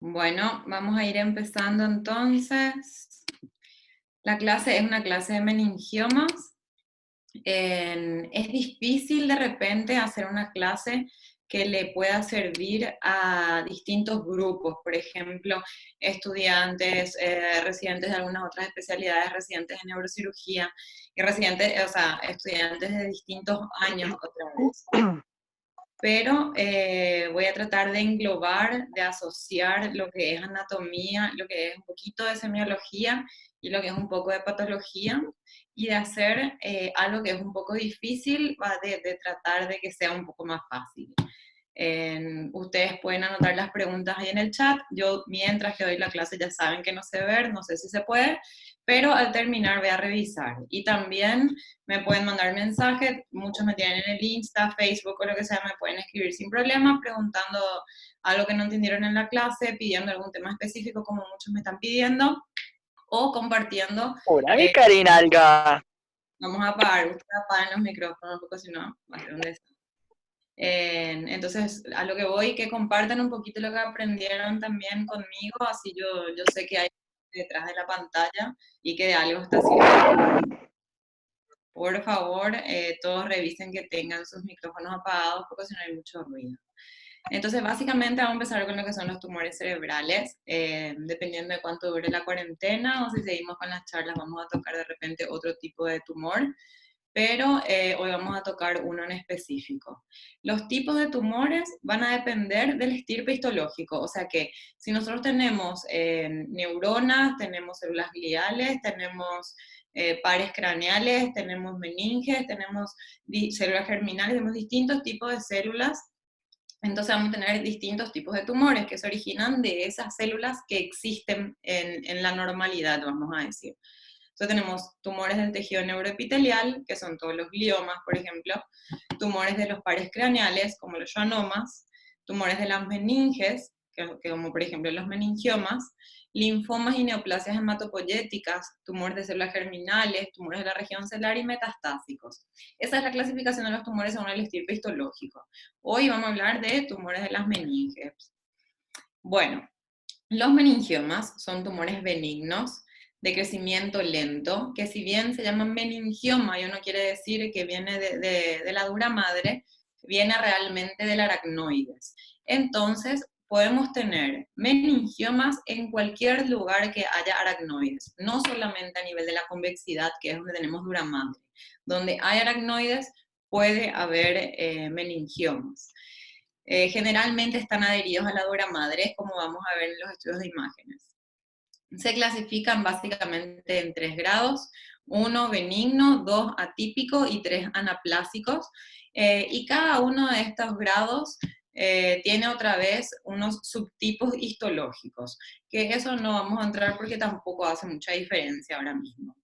Bueno, vamos a ir empezando entonces. La clase es una clase de meningiomas. Es difícil de repente hacer una clase que le pueda servir a distintos grupos, por ejemplo, estudiantes, residentes de algunas otras especialidades, residentes de neurocirugía y residentes, o sea, estudiantes de distintos años otra vez. Pero voy a tratar de englobar, de asociar lo que es anatomía, lo que es un poquito de semiología y lo que es un poco de patología, y de hacer algo que es un poco difícil, de tratar de que sea un poco más fácil. Ustedes pueden anotar las preguntas ahí en el chat. Yo, mientras que doy la clase, ya saben que no sé ver, no sé si se puede, pero al terminar voy a revisar. Y también me pueden mandar mensajes, muchos me tienen en el Insta, Facebook o lo que sea, me pueden escribir sin problema, preguntando algo que no entendieron en la clase, pidiendo algún tema específico, como muchos me están pidiendo, o compartiendo. Hola, mi Karina Alga. Vamos a apagar, ustedes apaguen los micrófonos, porque si no va a ser un desastre. Entonces, a lo que voy, que compartan un poquito lo que aprendieron también conmigo, así yo sé que hay detrás de la pantalla y que de algo está sirviendo. Por favor, todos revisen que tengan sus micrófonos apagados porque si no hay mucho ruido. Entonces, básicamente vamos a empezar con lo que son los tumores cerebrales. Dependiendo de cuánto dure la cuarentena o si seguimos con las charlas, vamos a tocar de repente otro tipo de tumor, pero hoy vamos a tocar uno en específico. Los tipos de tumores van a depender del estirpe histológico, o sea que si nosotros tenemos neuronas, tenemos células gliales, tenemos pares craneales, tenemos meninges, tenemos células germinales, tenemos distintos tipos de células. Entonces vamos a tener distintos tipos de tumores que se originan de esas células que existen en la normalidad, vamos a decir. Entonces tenemos tumores del tejido neuroepitelial, que son todos los gliomas, por ejemplo, tumores de los pares craneales, como los schwannomas, tumores de las meninges, que como por ejemplo los meningiomas, linfomas y neoplasias hematopoyéticas, tumores de células germinales, tumores de la región celular y metastásicos. Esa es la clasificación de los tumores según el estirpe histológico. Hoy vamos a hablar de tumores de las meninges. Bueno, los meningiomas son tumores benignos de crecimiento lento, que si bien se llaman meningioma, y uno quiere decir que viene de la dura madre, viene realmente del aracnoides. Entonces, podemos tener meningiomas en cualquier lugar que haya aracnoides, no solamente a nivel de la convexidad, que es donde tenemos dura madre. Donde hay aracnoides puede haber meningiomas. Generalmente están adheridos a la dura madre, como vamos a ver en los estudios de imágenes. Se clasifican básicamente en 3 grados, 1 benigno, 2 atípico y 3 anaplásicos, y cada uno de estos grados tiene otra vez unos subtipos histológicos, que eso no vamos a entrar porque tampoco hace mucha diferencia ahora mismo.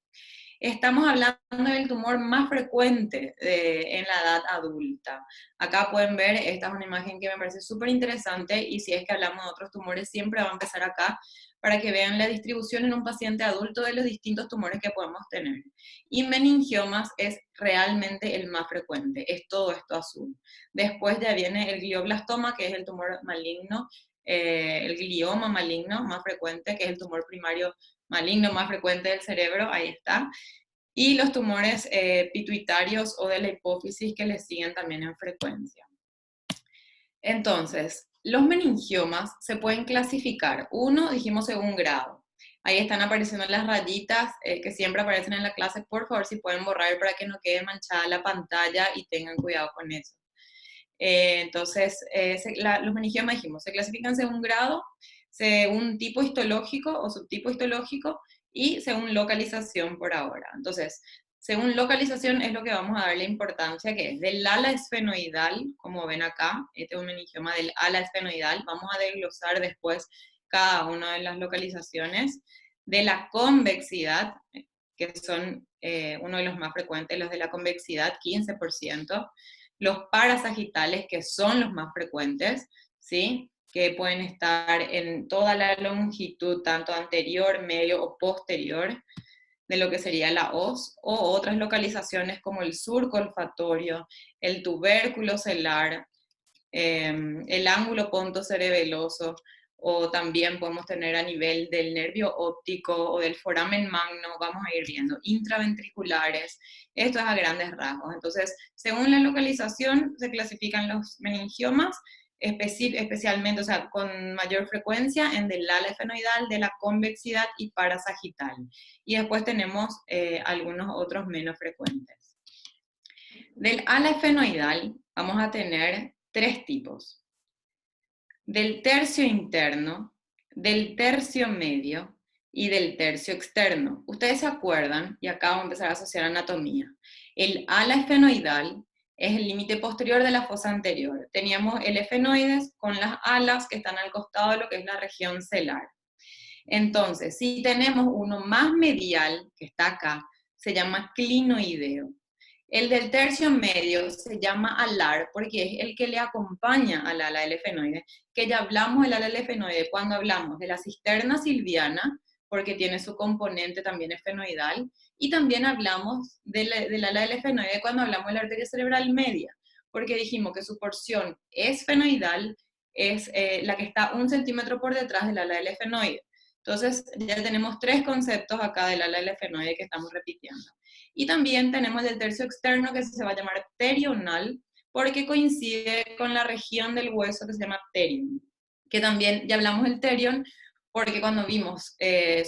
Estamos hablando del tumor más frecuente en la edad adulta. Acá pueden ver, esta es una imagen que me parece súper interesante, y si es que hablamos de otros tumores, siempre va a empezar acá, para que vean la distribución en un paciente adulto de los distintos tumores que podemos tener. Y meningiomas es realmente el más frecuente, es todo esto azul. Después ya viene el glioblastoma, que es el tumor maligno, el glioma maligno más frecuente, que es el tumor primario maligno más frecuente del cerebro, ahí está. Y los tumores pituitarios o de la hipófisis, que le siguen también en frecuencia. Entonces, los meningiomas se pueden clasificar. Uno, dijimos, según grado. Ahí están apareciendo las rayitas que siempre aparecen en la clase. Por favor, si pueden borrar para que no quede manchada la pantalla y tengan cuidado con eso. Entonces, los meningiomas, dijimos, se clasifican según grado, según tipo histológico o subtipo histológico y según localización por ahora. Entonces, según localización es lo que vamos a darle importancia, que es del ala esfenoidal, como ven acá, este es un meningioma del ala esfenoidal, vamos a desglosar después cada una de las localizaciones, de la convexidad, que son uno de los más frecuentes, los de la convexidad, 15%, los parasagitales, que son los más frecuentes, ¿sí? Que pueden estar en toda la longitud, tanto anterior, medio o posterior de lo que sería la hoz, o otras localizaciones como el surco olfatorio, el tubérculo celular, el ángulo pontocerebeloso, o también podemos tener a nivel del nervio óptico o del foramen magno, vamos a ir viendo, intraventriculares, esto es a grandes rasgos. Entonces, según la localización, se clasifican los meningiomas, especialmente, o sea, con mayor frecuencia en del ala esfenoidal, de la convexidad y parasagital. Y después tenemos algunos otros menos frecuentes. Del ala esfenoidal vamos a tener tres tipos. Del tercio interno, del tercio medio y del tercio externo. Ustedes se acuerdan, y acá vamos a empezar a asociar anatomía. El ala esfenoidal es el límite posterior de la fosa anterior. Teníamos el efenoides con las alas que están al costado de lo que es la región celar. Entonces, si tenemos uno más medial, que está acá, se llama clinoideo. El del tercio medio se llama alar porque es el que le acompaña al ala del efenoide, que ya hablamos del ala del efenoide cuando hablamos de la cisterna silviana, porque tiene su componente también efenoidal, y también hablamos del ala del efenoide cuando hablamos de la arteria cerebral media, porque dijimos que su porción esfenoidal es la que está 1 centímetro por detrás del ala del efenoide. Entonces ya tenemos tres conceptos acá del ala del efenoide que estamos repitiendo. Y también tenemos el tercio externo que se va a llamar pterional, porque coincide con la región del hueso que se llama pterion. Que también ya hablamos del pterion, porque cuando vimos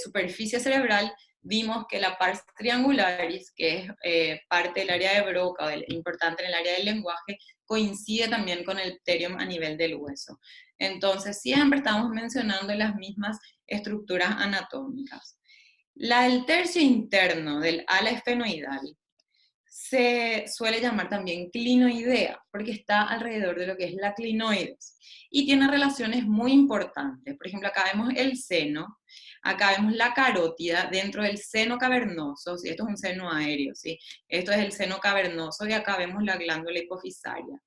superficie cerebral, vimos que la pars triangularis, que es parte del área de Broca, importante en el área del lenguaje, coincide también con el pterion a nivel del hueso. Entonces siempre estamos mencionando las mismas estructuras anatómicas. El tercio interno del ala esfenoidal se suele llamar también clinoidea, porque está alrededor de lo que es la clinoides, y tiene relaciones muy importantes. Por ejemplo, acá vemos el seno, acá vemos la carótida dentro del seno cavernoso, ¿sí? Esto es un seno aéreo, ¿sí? Esto es el seno cavernoso, y acá vemos la glándula hipofisaria.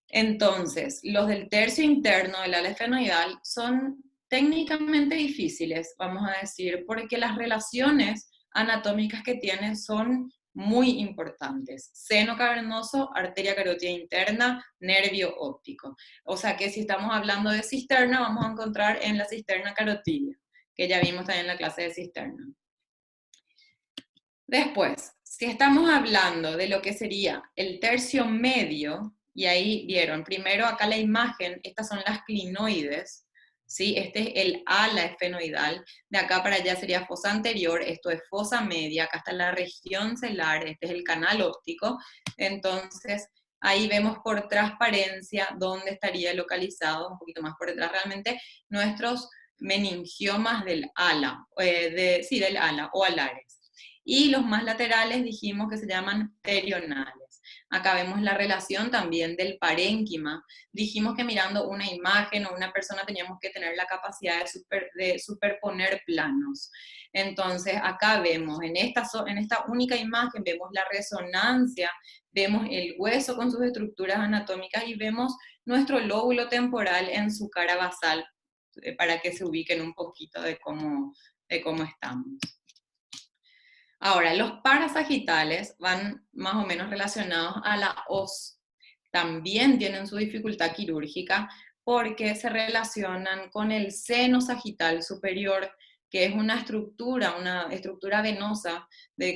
Entonces, los del tercio interno del ala esfenoidal son técnicamente difíciles, vamos a decir, porque las relaciones anatómicas que tienen son muy importantes. Seno cavernoso, arteria carótida interna, nervio óptico. O sea que si estamos hablando de cisterna, vamos a encontrar en la cisterna carotidia, que ya vimos también en la clase de cisterna. Después, si estamos hablando de lo que sería el tercio medio, y ahí vieron, primero acá la imagen, estas son las clinoides, ¿sí? Este es el ala esfenoidal, de acá para allá sería fosa anterior, esto es fosa media, acá está la región celar, este es el canal óptico, entonces ahí vemos por transparencia dónde estaría localizado, un poquito más por detrás realmente, nuestros meningiomas del ala, del ala o alares. Y los más laterales dijimos que se llaman pterionales. Acá vemos la relación también del parénquima. Dijimos que mirando una imagen o una persona teníamos que tener la capacidad de superponer planos. Entonces acá vemos, en esta única imagen, vemos la resonancia, vemos el hueso con sus estructuras anatómicas y vemos nuestro lóbulo temporal en su cara basal, para que se ubiquen un poquito de cómo estamos. Ahora, los parasagitales van más o menos relacionados a la hoz. También tienen su dificultad quirúrgica porque se relacionan con el seno sagital superior, que es una estructura venosa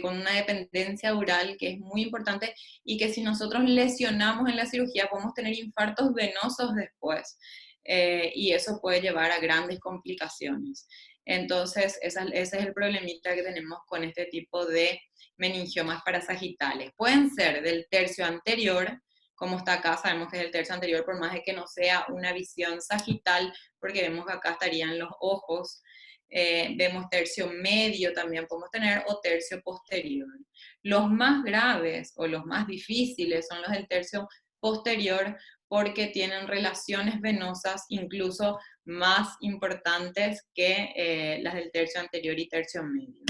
con una dependencia dural que es muy importante y que si nosotros lesionamos en la cirugía podemos tener infartos venosos después. Y eso puede llevar a grandes complicaciones. Entonces, ese es el problemita que tenemos con este tipo de meningiomas parasagitales. Pueden ser del tercio anterior, como está acá, sabemos que es el tercio anterior, por más de que no sea una visión sagital, porque vemos que acá estarían los ojos, vemos tercio medio también podemos tener, o tercio posterior. Los más graves o los más difíciles son los del tercio posterior, porque tienen relaciones venosas incluso más importantes que las del tercio anterior y tercio medio.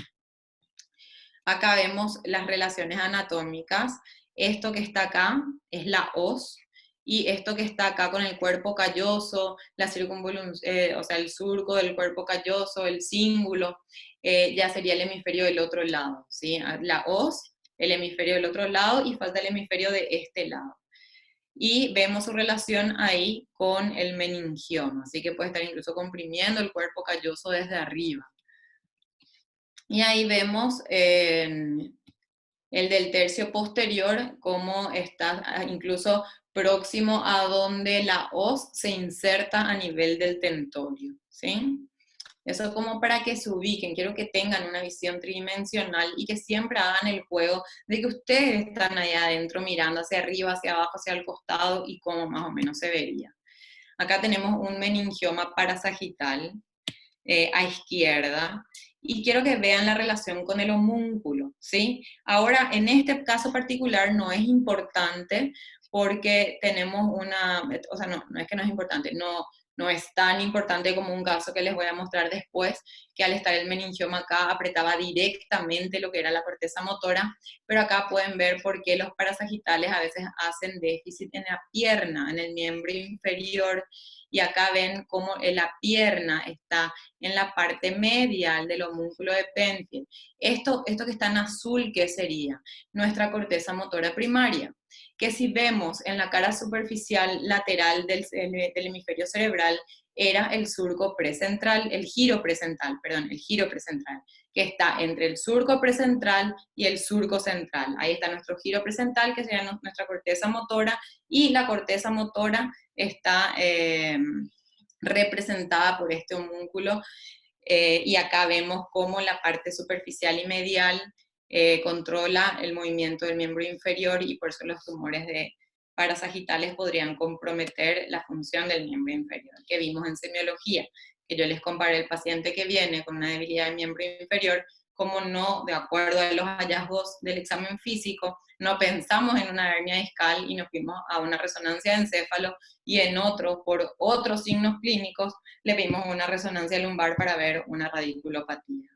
Acá vemos las relaciones anatómicas. Esto que está acá es la hoz, y esto que está acá con el cuerpo calloso, la o sea, el surco del cuerpo calloso, el cíngulo, ya sería el hemisferio del otro lado, ¿sí? La hoz, el hemisferio del otro lado, y falta el hemisferio de este lado. y vemos su relación ahí con el meningioma, así que puede estar incluso comprimiendo el cuerpo calloso desde arriba. Y ahí vemos el del tercio posterior, cómo está incluso próximo a donde la hoz se inserta a nivel del tentorio, ¿sí? Eso como para que se ubiquen, quiero que tengan una visión tridimensional y que siempre hagan el juego de que ustedes están ahí adentro mirando hacia arriba, hacia abajo, hacia el costado y cómo más o menos se vería. Acá tenemos un meningioma parasagital a izquierda, y quiero que vean la relación con el homúnculo, ¿sí? Ahora, en este caso particular no es importante porque tenemos una, o sea, no es que no es importante, no es tan importante como un caso que les voy a mostrar después, que al estar el meningioma acá apretaba directamente lo que era la corteza motora, pero acá pueden ver por qué los parasagitales a veces hacen déficit en la pierna, en el miembro inferior, y acá ven cómo la pierna está en la parte medial del homúnculo de Penfield. Esto que está en azul, ¿qué sería? Nuestra corteza motora primaria, que si vemos en la cara superficial lateral del hemisferio cerebral, era el surco precentral, el giro precentral, que está entre el surco precentral y el surco central. Ahí está nuestro giro precentral, que sería nuestra corteza motora, y la corteza motora está representada por este homúnculo, y acá vemos cómo la parte superficial y medial controla el movimiento del miembro inferior, y por eso los tumores parasagitales podrían comprometer la función del miembro inferior, que vimos en semiología, que yo les comparé el paciente que viene con una debilidad del miembro inferior, como no, de acuerdo a los hallazgos del examen físico, no pensamos en una hernia discal y nos fuimos a una resonancia de encéfalo, y en otro, por otros signos clínicos, le vimos una resonancia lumbar para ver una radiculopatía.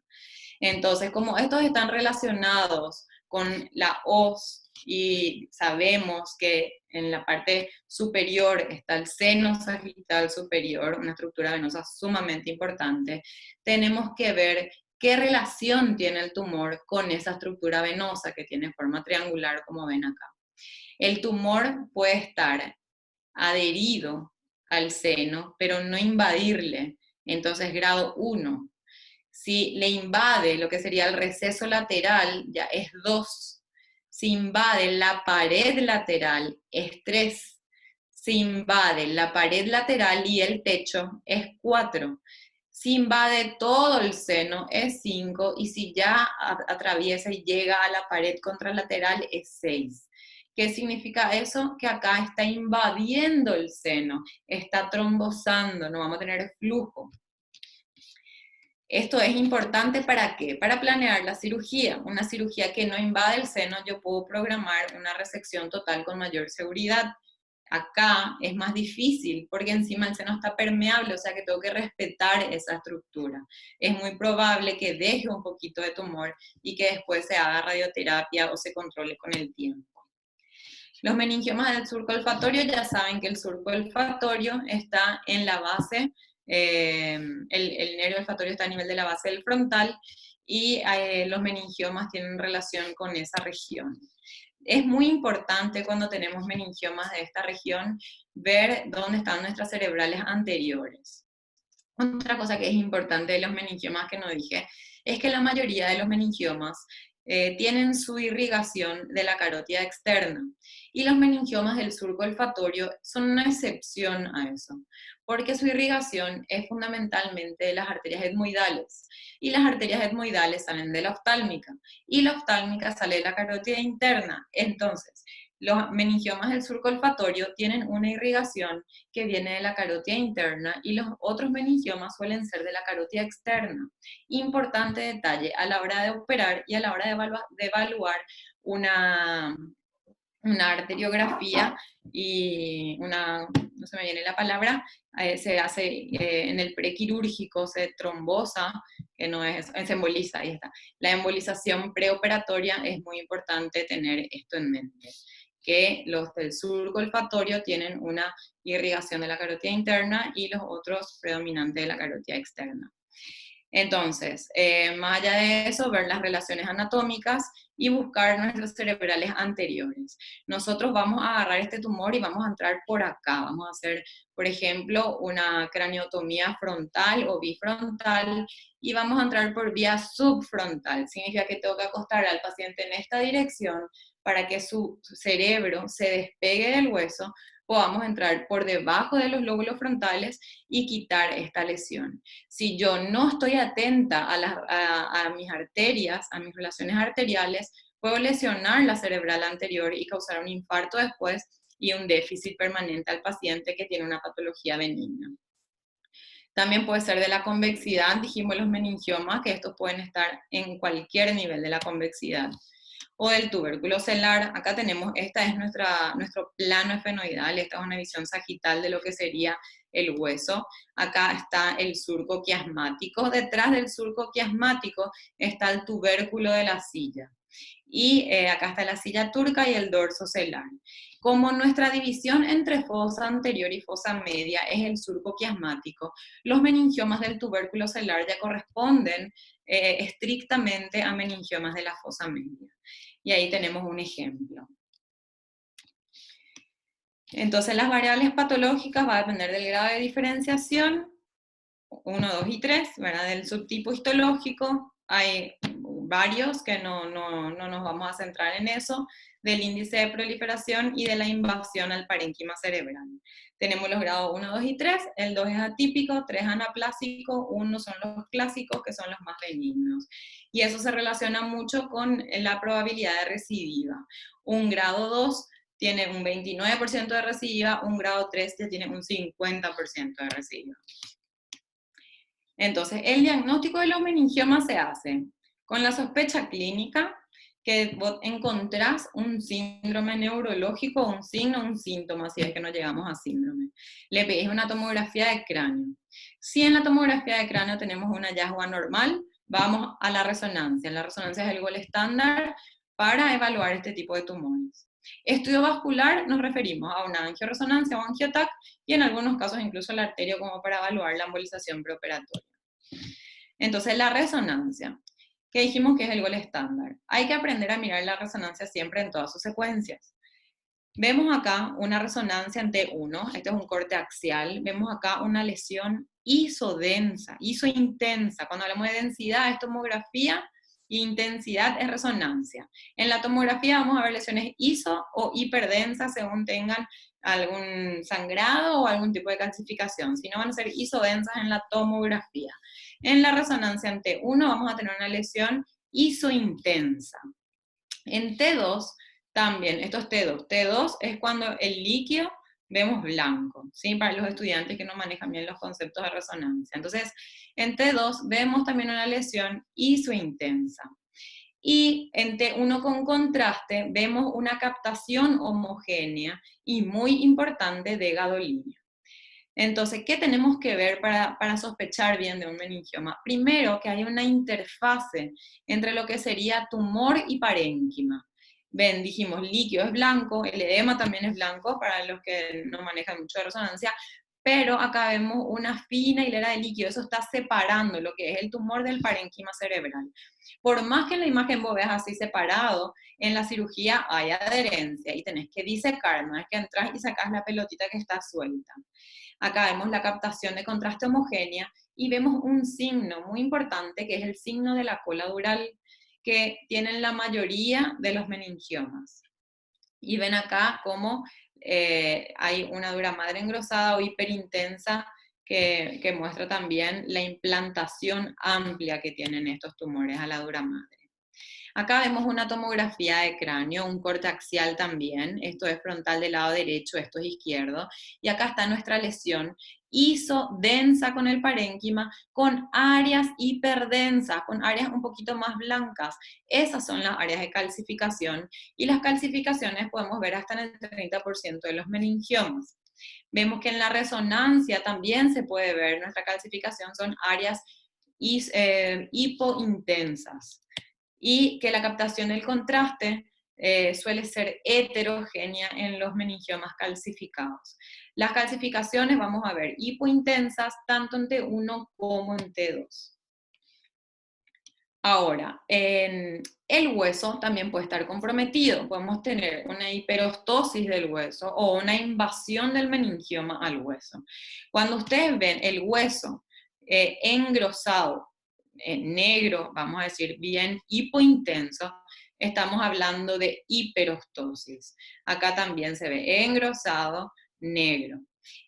Entonces, como estos están relacionados con la hoz y sabemos que en la parte superior está el seno sagital superior, una estructura venosa sumamente importante, tenemos que ver qué relación tiene el tumor con esa estructura venosa que tiene forma triangular, como ven acá. El tumor puede estar adherido al seno, pero no invadirle, entonces grado 1. Si le invade lo que sería el receso lateral, ya es 2. Si invade la pared lateral, es 3. Si invade la pared lateral y el techo, es 4. Si invade todo el seno, es 5. Y si ya atraviesa y llega a la pared contralateral, es 6. ¿Qué significa eso? Que acá está invadiendo el seno, está trombosando, no vamos a tener flujo. Esto es importante, ¿para qué? Para planear la cirugía. Una cirugía que no invade el seno, yo puedo programar una resección total con mayor seguridad. Acá es más difícil porque encima el seno está permeable, o sea que tengo que respetar esa estructura. Es muy probable que deje un poquito de tumor y que después se haga radioterapia o se controle con el tiempo. Los meningiomas del surco olfatorio, ya saben que el surco olfatorio está en la base, el nervio olfatorio está a nivel de la base del frontal, y los meningiomas tienen relación con esa región. Es muy importante cuando tenemos meningiomas de esta región ver dónde están nuestras cerebrales anteriores. Otra cosa que es importante de los meningiomas que no dije es que la mayoría de los meningiomas tienen su irrigación de la carótida externa, y los meningiomas del surco olfatorio son una excepción a eso, porque su irrigación es fundamentalmente de las arterias etmoidales, y las arterias etmoidales salen de la oftálmica, y la oftálmica sale de la carótida interna. Entonces, los meningiomas del surco olfatorio tienen una irrigación que viene de la carótida interna, y los otros meningiomas suelen ser de la carótida externa. Importante detalle a la hora de operar y a la hora de evaluar una arteriografía y no se me viene la palabra, se hace en el prequirúrgico, se trombosa, que no es, se emboliza, ahí está. La embolización preoperatoria, es muy importante tener esto en mente, que los del surco olfatorio tienen una irrigación de la carótida interna y los otros predominantes de la carótida externa. Entonces, más allá de eso, ver las relaciones anatómicas y buscar nuestros cerebrales anteriores. Nosotros vamos a agarrar este tumor y vamos a entrar por acá. Vamos a hacer, por ejemplo, una craniotomía frontal o bifrontal y vamos a entrar por vía subfrontal. Significa que tengo que acostar al paciente en esta dirección para que su cerebro se despegue del hueso, podamos entrar por debajo de los lóbulos frontales y quitar esta lesión. Si yo no estoy atenta a mis arterias, a mis relaciones arteriales, puedo lesionar la cerebral anterior y causar un infarto después y un déficit permanente al paciente que tiene una patología benigna. También puede ser de la convexidad, dijimos los meningiomas, que estos pueden estar en cualquier nivel de la convexidad. O del tubérculo celular, acá tenemos, esta es nuestro plano esfenoidal, esta es una visión sagital de lo que sería el hueso. Acá está el surco quiasmático, detrás del surco quiasmático está el tubérculo de la silla. Y acá está la silla turca y el dorso celular. Como nuestra división entre fosa anterior y fosa media es el surco quiasmático, los meningiomas del tubérculo celular ya corresponden estrictamente a meningiomas de la fosa media. Y ahí tenemos un ejemplo. Entonces las variables patológicas van a depender del grado de diferenciación, 1, 2 y 3, ¿verdad? Del subtipo histológico, hay varios que no nos vamos a centrar en eso, del índice de proliferación y de la invasión al parénquima cerebral. Tenemos los grados 1, 2 y 3, el 2 es atípico, 3 anaplásico, 1 son los clásicos, que son los más benignos. Y eso se relaciona mucho con la probabilidad de recidiva. Un grado 2 tiene un 29% de recidiva, un grado 3 ya tiene un 50% de recidiva. Entonces, el diagnóstico de los meningiomas se hace con la sospecha clínica, que vos encontrás un síndrome neurológico, un signo, un síntoma, si es que no llegamos a síndrome. Le pedís una tomografía de cráneo. Si en la tomografía de cráneo tenemos un hallazgo anormal, vamos a la resonancia. La resonancia es el gol estándar para evaluar este tipo de tumores. Estudio vascular nos referimos a una angioresonancia o angiotac y en algunos casos incluso la arterio como para evaluar la embolización preoperatoria. Entonces la resonancia, que dijimos que es el gol estándar. Hay que aprender a mirar la resonancia siempre en todas sus secuencias. Vemos acá una resonancia en T1, este es un corte axial, vemos acá una lesión isodensa, isointensa. Cuando hablamos de densidad es tomografía, intensidad es resonancia. En la tomografía vamos a ver lesiones iso o hiperdensas según tengan algún sangrado o algún tipo de calcificación, si no van a ser isodensas en la tomografía. En la resonancia en T1 vamos a tener una lesión isointensa. En T2 también, esto es T2. T2 es cuando el líquido vemos blanco, ¿sí? Para los estudiantes que no manejan bien los conceptos de resonancia. Entonces, en T2 vemos también una lesión isointensa. Y en T1 con contraste vemos una captación homogénea y muy importante de gadolinio. Entonces, ¿qué tenemos que ver para sospechar bien de un meningioma? Primero, que hay una interfase entre lo que sería tumor y parénquima. Ven, dijimos, líquido es blanco, el edema también es blanco para los que no manejan mucho de resonancia, pero acá vemos una fina hilera de líquido, eso está separando lo que es el tumor del parénquima cerebral. Por más que en la imagen vos veas así separado, en la cirugía hay adherencia y tenés que disecar, no es que entras y sacás la pelotita que está suelta. Acá vemos la captación de contraste homogénea y vemos un signo muy importante que es el signo de la cola dural que tienen la mayoría de los meningiomas. Y ven acá cómo hay una dura madre engrosada o hiperintensa que muestra también la implantación amplia que tienen estos tumores a la dura madre. Acá vemos una tomografía de cráneo, un corte axial también, esto es frontal del lado derecho, esto es izquierdo, y acá está nuestra lesión isodensa con el parénquima, con áreas hiperdensas, con áreas un poquito más blancas. Esas son las áreas de calcificación, y las calcificaciones podemos ver hasta en el 30% de los meningiomas. Vemos que en la resonancia también se puede ver, nuestra calcificación son áreas hipointensas. Y que la captación del contraste suele ser heterogénea en los meningiomas calcificados. Las calcificaciones vamos a ver hipointensas tanto en T1 como en T2. Ahora, el hueso también puede estar comprometido. Podemos tener una hiperostosis del hueso o una invasión del meningioma al hueso. Cuando ustedes ven el hueso engrosado, negro, vamos a decir bien hipointenso, estamos hablando de hiperostosis. Acá también se ve engrosado, negro.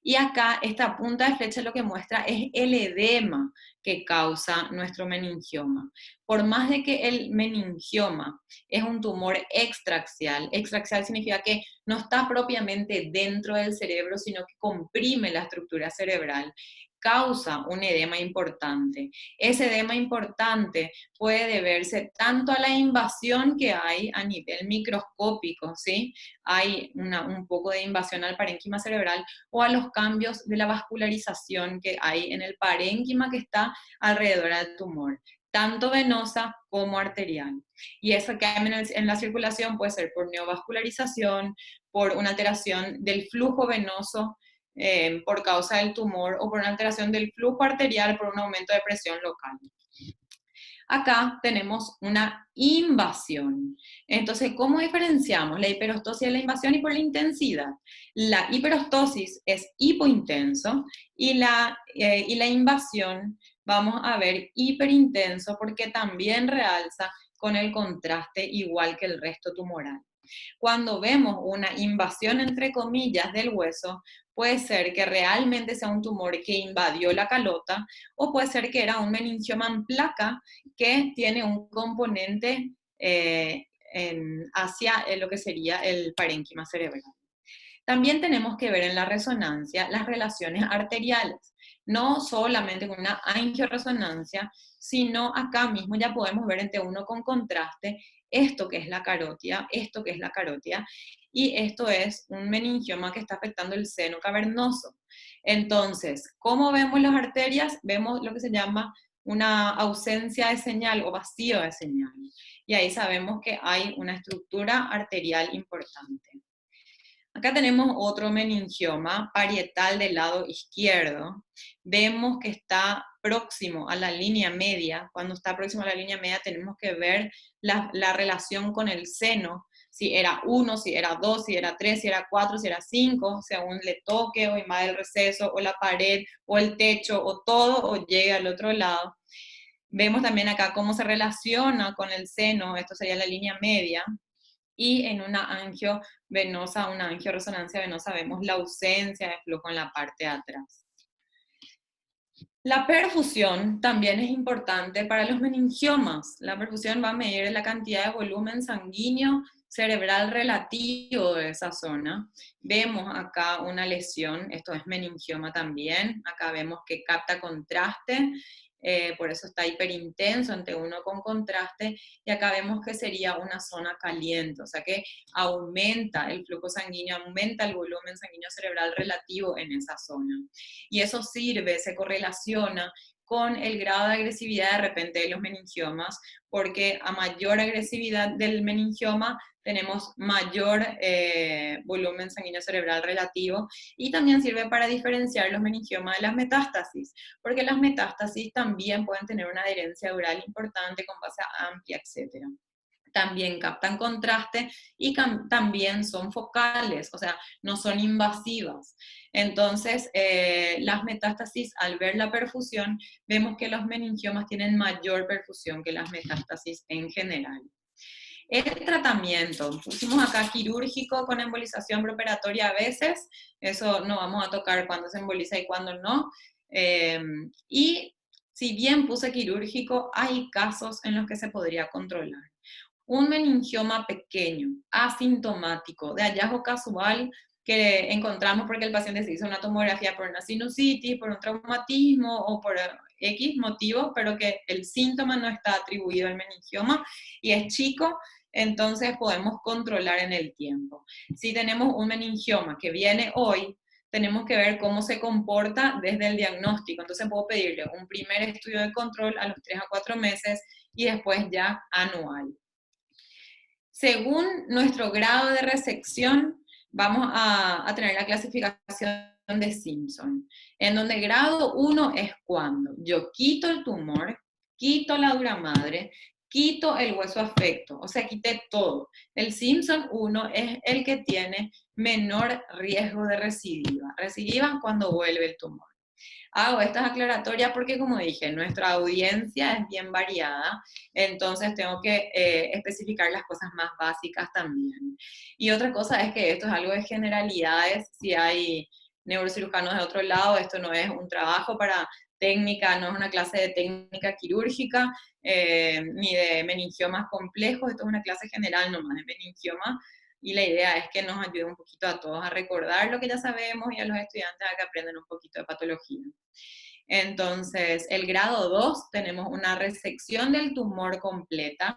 Y acá esta punta de flecha lo que muestra es el edema que causa nuestro meningioma. Por más de que el meningioma es un tumor extraxial, extraxial significa que no está propiamente dentro del cerebro, sino que comprime la estructura cerebral, causa un edema importante. Ese edema importante puede deberse tanto a la invasión que hay a nivel microscópico, ¿sí? Hay un poco de invasión al parénquima cerebral, o a los cambios de la vascularización que hay en el parénquima que está alrededor del tumor, tanto venosa como arterial. Y eso que hay en la circulación puede ser por neovascularización, por una alteración del flujo venoso por causa del tumor, o por una alteración del flujo arterial por un aumento de presión local. Acá tenemos una invasión. Entonces, ¿cómo diferenciamos la hiperostosis de la invasión? Y por la intensidad. La hiperostosis es hipointenso y la invasión vamos a ver hiperintenso, porque también realza con el contraste igual que el resto tumoral. Cuando vemos una invasión, entre comillas, del hueso, puede ser que realmente sea un tumor que invadió la calota, o puede ser que era un meningioma en placa que tiene un componente hacia lo que sería el parénquima cerebral. También tenemos que ver en la resonancia las relaciones arteriales, no solamente con una angioresonancia, sino acá mismo ya podemos ver en T1 con contraste esto que es la carótida, esto que es la carótida, y esto es un meningioma que está afectando el seno cavernoso. Entonces, ¿cómo vemos las arterias? Vemos lo que se llama una ausencia de señal o vacío de señal. Y ahí sabemos que hay una estructura arterial importante. Acá tenemos otro meningioma parietal del lado izquierdo. Vemos que está próximo a la línea media. Cuando está próximo a la línea media tenemos que ver la relación con el seno, si era 1, si era 2, si era 3, si era 4, si era 5, según le toque o invade el receso o la pared o el techo o todo o llegue al otro lado. Vemos también acá cómo se relaciona con el seno, esto sería la línea media. Y en una angio venosa, una angioresonancia venosa, vemos la ausencia de flujo en la parte de atrás. La perfusión también es importante para los meningiomas. La perfusión va a medir la cantidad de volumen sanguíneo cerebral relativo de esa zona. Vemos acá una lesión, esto es meningioma también. Acá vemos que capta contraste, por eso está hiperintenso ante uno con contraste, y acá vemos que sería una zona caliente, o sea que aumenta el flujo sanguíneo, aumenta el volumen sanguíneo cerebral relativo en esa zona. Y eso sirve, se correlaciona con el grado de agresividad de repente de los meningiomas, porque a mayor agresividad del meningioma tenemos mayor volumen sanguíneo cerebral relativo, y también sirve para diferenciar los meningiomas de las metástasis, porque las metástasis también pueden tener una adherencia dural importante con base amplia, etc. También captan contraste y también son focales, o sea, no son invasivas. Entonces, las metástasis, al ver la perfusión, vemos que los meningiomas tienen mayor perfusión que las metástasis en general. El tratamiento, pusimos acá quirúrgico con embolización preoperatoria a veces, eso no vamos a tocar cuándo se emboliza y cuándo no. Y si bien puse quirúrgico, hay casos en los que se podría controlar. Un meningioma pequeño, asintomático, de hallazgo casual que encontramos porque el paciente se hizo una tomografía por una sinusitis, por un traumatismo o por X motivo, pero que el síntoma no está atribuido al meningioma y es chico, entonces podemos controlar en el tiempo. Si tenemos un meningioma que viene hoy, tenemos que ver cómo se comporta desde el diagnóstico. Entonces puedo pedirle un primer estudio de control a los 3 a 4 meses y después ya anual. Según nuestro grado de resección, vamos a tener la clasificación de Simpson, en donde grado 1 es cuando yo quito el tumor, quito la dura madre, quito el hueso afecto, o sea, quité todo. El Simpson 1 es el que tiene menor riesgo de recidiva. Recidiva cuando vuelve el tumor. Hago estas aclaratorias porque, como dije, nuestra audiencia es bien variada, entonces tengo que especificar las cosas más básicas también. Y otra cosa es que esto es algo de generalidades, si hay neurocirujanos de otro lado, esto no es un trabajo para técnica, no es una clase de técnica quirúrgica, ni de meningiomas complejos, esto es una clase general nomás de meningioma, y la idea es que nos ayude un poquito a todos a recordar lo que ya sabemos y a los estudiantes a que aprendan un poquito de patología. Entonces, el grado 2 tenemos una resección del tumor completa,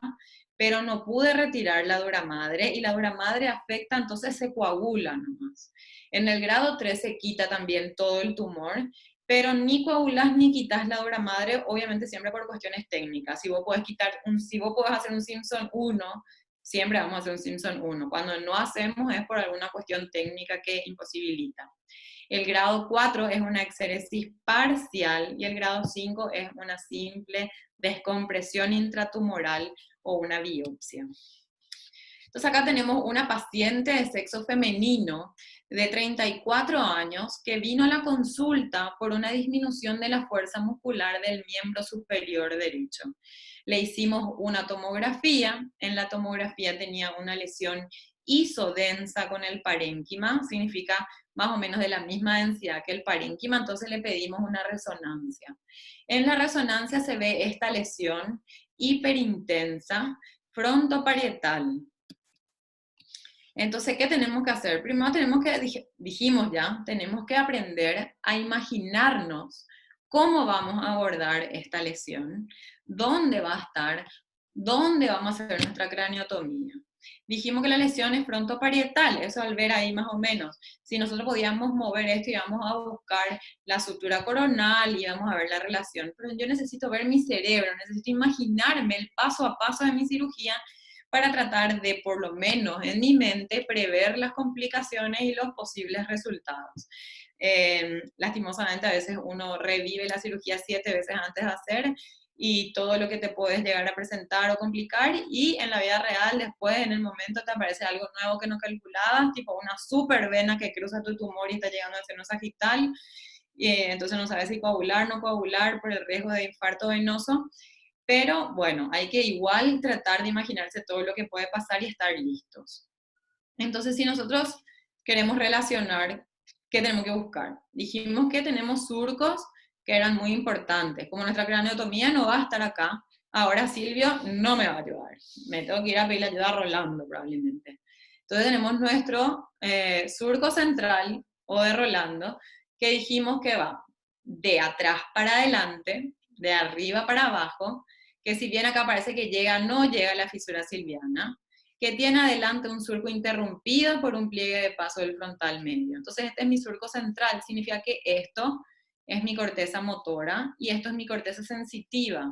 pero no pude retirar la dura madre y la dura madre afecta, entonces se coagula nomás. En el grado 3 se quita también todo el tumor, pero ni coagulas ni quitas la dura madre, obviamente siempre por cuestiones técnicas. Si vos podés hacer un Simpson 1, siempre vamos a hacer un Simpson 1. Cuando no hacemos es por alguna cuestión técnica que imposibilita. El grado 4 es una exéresis parcial y el grado 5 es una simple descompresión intratumoral o una biopsia. Entonces acá tenemos una paciente de sexo femenino de 34 años que vino a la consulta por una disminución de la fuerza muscular del miembro superior derecho. Le hicimos una tomografía, en la tomografía tenía una lesión isodensa con el parénquima, significa más o menos de la misma densidad que el parénquima, entonces le pedimos una resonancia. En la resonancia se ve esta lesión hiperintensa frontoparietal. Entonces, ¿qué tenemos que hacer? Primero dijimos ya, tenemos que aprender a imaginarnos cómo vamos a abordar esta lesión, dónde va a estar, dónde vamos a hacer nuestra craniotomía. Dijimos que la lesión es frontoparietal, eso al ver ahí más o menos. Si nosotros podíamos mover esto y íbamos a buscar la sutura coronal y íbamos a ver la relación, pero yo necesito ver mi cerebro, necesito imaginarme el paso a paso de mi cirugía para tratar de, por lo menos en mi mente, prever las complicaciones y los posibles resultados. Lastimosamente a veces uno revive la cirugía 7 veces antes de hacer y todo lo que te puedes llegar a presentar o complicar, y en la vida real después, en el momento, te aparece algo nuevo que no calculabas, tipo una super vena que cruza tu tumor y está llegando al seno sagital, y entonces no sabes si coagular o no coagular por el riesgo de infarto venoso. Pero bueno, hay que igual tratar de imaginarse todo lo que puede pasar y estar listos. Entonces, si nosotros queremos relacionar, ¿qué tenemos que buscar? Dijimos que tenemos surcos que eran muy importantes. Como nuestra craniotomía no va a estar acá, ahora Silvio no me va a ayudar. Me tengo que ir a pedir ayuda a Rolando probablemente. Entonces tenemos nuestro surco central, o de Rolando, que dijimos que va de atrás para adelante, de arriba para abajo, que si bien acá parece que no llega a la fisura silviana, que tiene adelante un surco interrumpido por un pliegue de paso del frontal medio. Entonces este es mi surco central, significa que esto es mi corteza motora y esto es mi corteza sensitiva.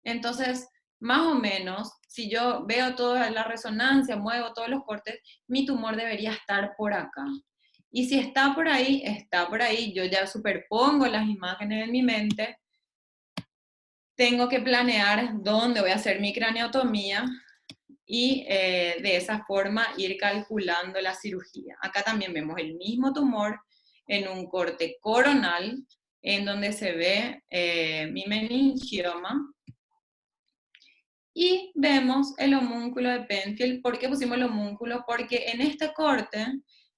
Entonces, más o menos, si yo veo toda la resonancia, muevo todos los cortes, mi tumor debería estar por acá. Y si está por ahí, yo ya superpongo las imágenes en mi mente, tengo que planear dónde voy a hacer mi craniotomía y de esa forma ir calculando la cirugía. Acá también vemos el mismo tumor en un corte coronal, en donde se ve mi meningioma, y vemos el homúnculo de Penfield. ¿Por qué pusimos el homúnculo? Porque en este corte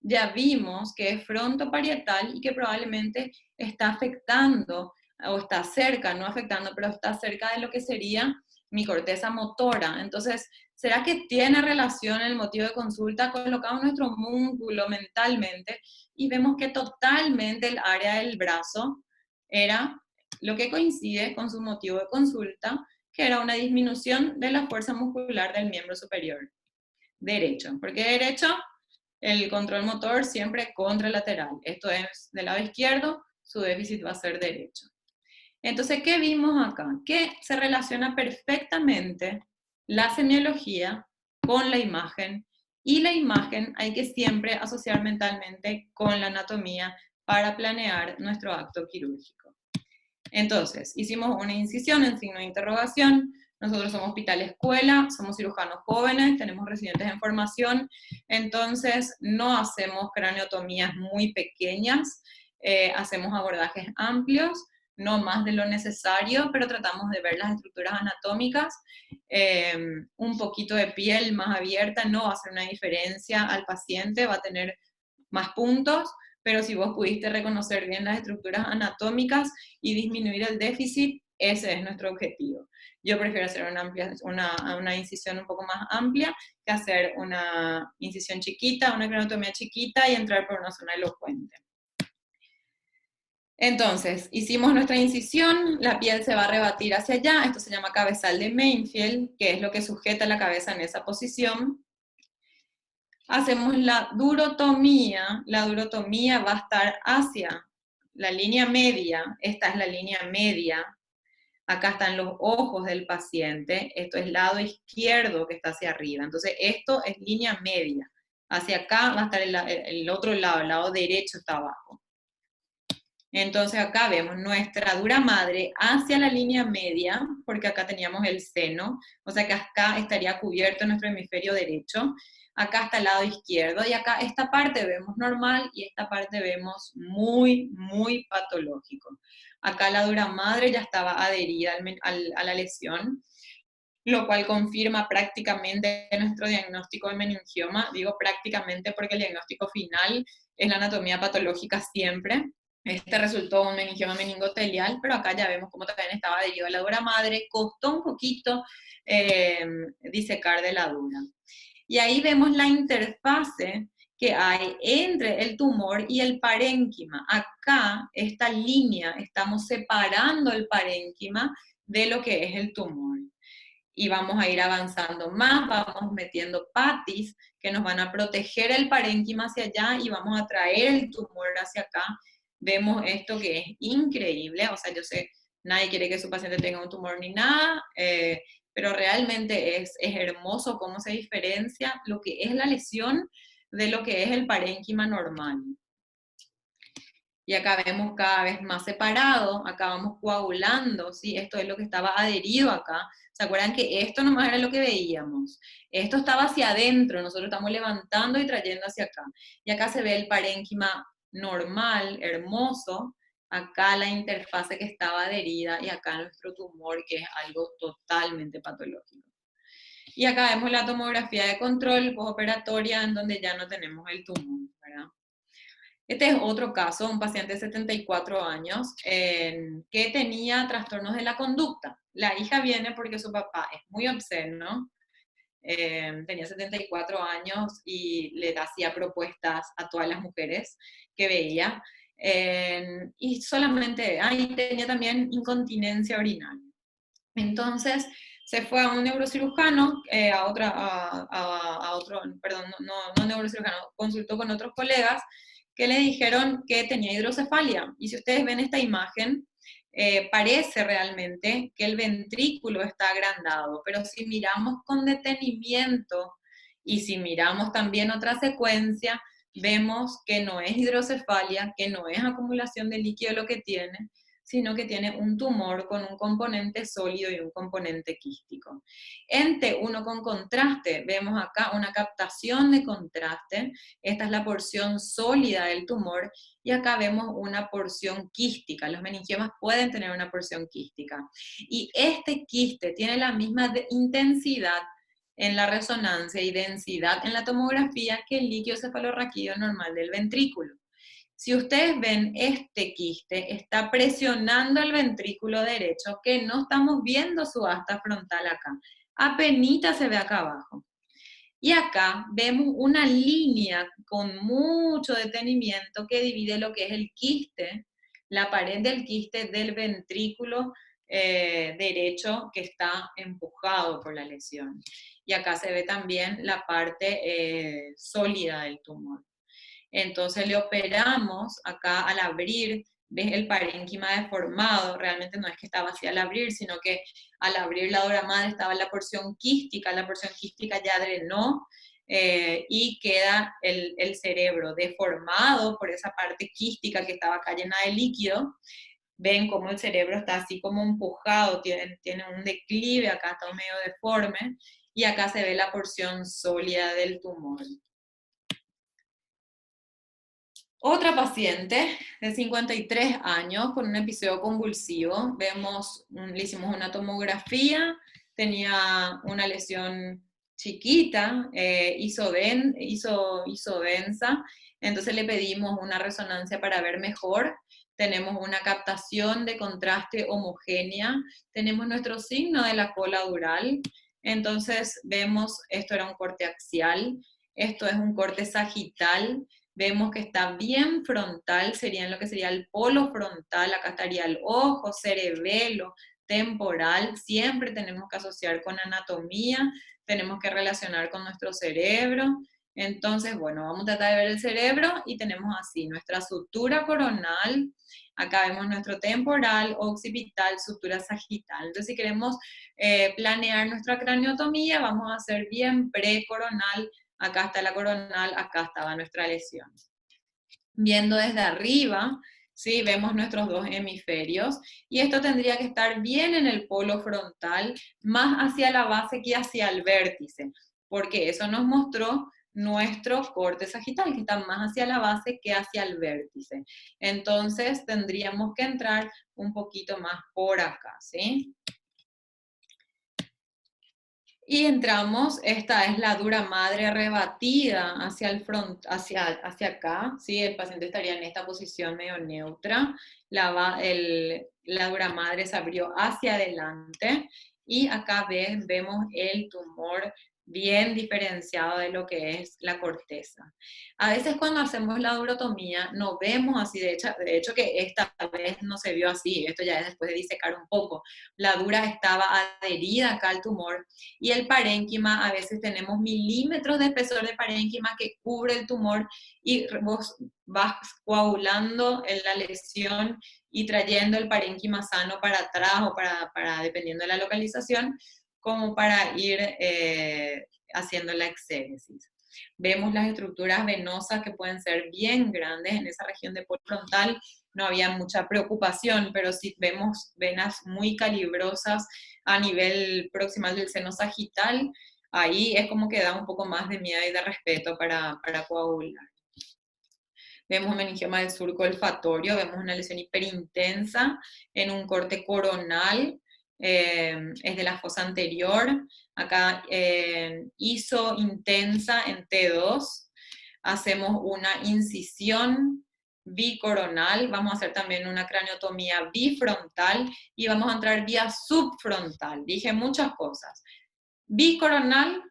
ya vimos que es frontoparietal y que probablemente está afectando, o está cerca, no afectando, pero está cerca de lo que sería mi corteza motora. Entonces, ¿será que tiene relación el motivo de consulta? Colocamos nuestro homúnculo mentalmente y vemos que totalmente el área del brazo era lo que coincide con su motivo de consulta, que era una disminución de la fuerza muscular del miembro superior derecho. ¿Por qué derecho? El control motor siempre contralateral. Esto es del lado izquierdo, su déficit va a ser derecho. Entonces, ¿qué vimos acá? Que se relaciona perfectamente la semiología con la imagen, y la imagen hay que siempre asociar mentalmente con la anatomía para planear nuestro acto quirúrgico. Entonces, hicimos una incisión en signo de interrogación. Nosotros somos hospital escuela, somos cirujanos jóvenes, tenemos residentes en formación, entonces no hacemos craneotomías muy pequeñas, hacemos abordajes amplios, no más de lo necesario, pero tratamos de ver las estructuras anatómicas. Un poquito de piel más abierta no va a hacer una diferencia al paciente, va a tener más puntos, pero si vos pudiste reconocer bien las estructuras anatómicas y disminuir el déficit, ese es nuestro objetivo. Yo prefiero hacer una incisión un poco más amplia que hacer una incisión chiquita, una craneotomía chiquita y entrar por una zona elocuente. Entonces, hicimos nuestra incisión, la piel se va a rebatir hacia allá, esto se llama cabezal de Mainfield, que es lo que sujeta la cabeza en esa posición. Hacemos la durotomía va a estar hacia la línea media, esta es la línea media, acá están los ojos del paciente, esto es lado izquierdo que está hacia arriba, entonces esto es línea media, hacia acá va a estar el otro lado, el lado derecho está abajo. Entonces acá vemos nuestra dura madre hacia la línea media, porque acá teníamos el seno, o sea que acá estaría cubierto nuestro hemisferio derecho, acá está el lado izquierdo, y acá esta parte vemos normal, y esta parte vemos muy, muy patológico. Acá la dura madre ya estaba adherida a la lesión, lo cual confirma prácticamente nuestro diagnóstico de meningioma. Digo prácticamente porque el diagnóstico final es la anatomía patológica siempre. Este resultó un meningioma meningotelial, pero acá ya vemos cómo también estaba adherido a la dura madre. Costó un poquito disecar de la dura. Y ahí vemos la interfase que hay entre el tumor y el parénquima. Acá, esta línea, estamos separando el parénquima de lo que es el tumor. Y vamos a ir avanzando más, vamos metiendo patis que nos van a proteger el parénquima hacia allá y vamos a traer el tumor hacia acá. Vemos esto que es increíble, o sea, yo sé, nadie quiere que su paciente tenga un tumor ni nada, pero realmente es hermoso cómo se diferencia lo que es la lesión de lo que es el parénquima normal. Y acá vemos cada vez más separado, acá vamos coagulando, ¿sí? Esto es lo que estaba adherido acá. ¿Se acuerdan que esto nomás era lo que veíamos? Esto estaba hacia adentro, nosotros estamos levantando y trayendo hacia acá. Y acá se ve el parénquima normal, hermoso, acá la interfase que estaba adherida y acá nuestro tumor que es algo totalmente patológico. Y acá vemos la tomografía de control postoperatoria en donde ya no tenemos el tumor, ¿verdad? Este es otro caso, un paciente de 74 años que tenía trastornos de la conducta. La hija viene porque su papá es muy obsceno, tenía 74 años y le hacía propuestas a todas las mujeres que veía. Y solamente, tenía también incontinencia urinaria. Entonces se fue a un neurocirujano, no neurocirujano, consultó con otros colegas que le dijeron que tenía hidrocefalia. Y si ustedes ven esta imagen, parece realmente que el ventrículo está agrandado, pero si miramos con detenimiento y si miramos también otra secuencia, vemos que no es hidrocefalia, que no es acumulación de líquido lo que tiene, sino que tiene un tumor con un componente sólido y un componente quístico. En T1 con contraste, vemos acá una captación de contraste, esta es la porción sólida del tumor, y acá vemos una porción quística. Los meningiomas pueden tener una porción quística. Y este quiste tiene la misma intensidad en la resonancia y densidad en la tomografía que el líquido cefalorraquídeo normal del ventrículo. Si ustedes ven, este quiste está presionando el ventrículo derecho, que no estamos viendo su asta frontal acá. Apenita se ve acá abajo. Y acá vemos una línea con mucho detenimiento que divide lo que es el quiste, la pared del quiste del ventrículo derecho que está empujado por la lesión. Y acá se ve también la parte sólida del tumor. Entonces le operamos acá al abrir, ves el parénquima deformado, realmente no es que estaba así al abrir, sino que al abrir la dura madre estaba la porción quística ya drenó y queda el cerebro deformado por esa parte quística que estaba acá llena de líquido, ven cómo el cerebro está así como empujado, tiene un declive, acá está medio deforme, y acá se ve la porción sólida del tumor. Otra paciente de 53 años con un episodio convulsivo, le hicimos una tomografía, tenía una lesión chiquita, hizo densa, entonces le pedimos una resonancia para ver mejor, tenemos una captación de contraste homogénea, tenemos nuestro signo de la cola dural, entonces vemos, esto era un corte axial, esto es un corte sagital, vemos que está bien frontal, sería en lo que sería el polo frontal, acá estaría el ojo, cerebelo, temporal, siempre tenemos que asociar con anatomía, tenemos que relacionar con nuestro cerebro, entonces, bueno, vamos a tratar de ver el cerebro y tenemos así nuestra sutura coronal, acá vemos nuestro temporal, occipital, sutura sagital. Entonces, si queremos planear nuestra craniotomía, vamos a hacer bien precoronal, acá está la coronal, acá estaba nuestra lesión. Viendo desde arriba, ¿sí? Vemos nuestros dos hemisferios, y esto tendría que estar bien en el polo frontal, más hacia la base que hacia el vértice, porque eso nos mostró nuestro corte sagital, que está más hacia la base que hacia el vértice. Entonces tendríamos que entrar un poquito más por acá, ¿sí? Y entramos, esta es la dura madre rebatida hacia el front, hacia acá, ¿sí? El paciente estaría en esta posición medio neutra, la dura madre se abrió hacia adelante, y acá vemos el tumor bien diferenciado de lo que es la corteza. A veces cuando hacemos la durotomía no vemos así, de hecho que esta vez no se vio así, esto ya es después de disecar un poco, la dura estaba adherida acá al tumor, y el parénquima, a veces tenemos milímetros de espesor de parénquima que cubre el tumor, y vos vas coagulando en la lesión y trayendo el parénquima sano para atrás o para dependiendo de la localización, como para ir haciendo la exégesis. Vemos las estructuras venosas que pueden ser bien grandes en esa región de polo frontal, no había mucha preocupación, pero sí vemos venas muy calibrosas a nivel proximal del seno sagital, ahí es como que da un poco más de miedo y de respeto para coagular. Vemos un meningioma del surco olfatorio, vemos una lesión hiperintensa en un corte coronal, es de la fosa anterior, acá hizo intensa en T2, hacemos una incisión bicoronal, vamos a hacer también una craniotomía bifrontal y vamos a entrar vía subfrontal. Dije muchas cosas. Bicoronal,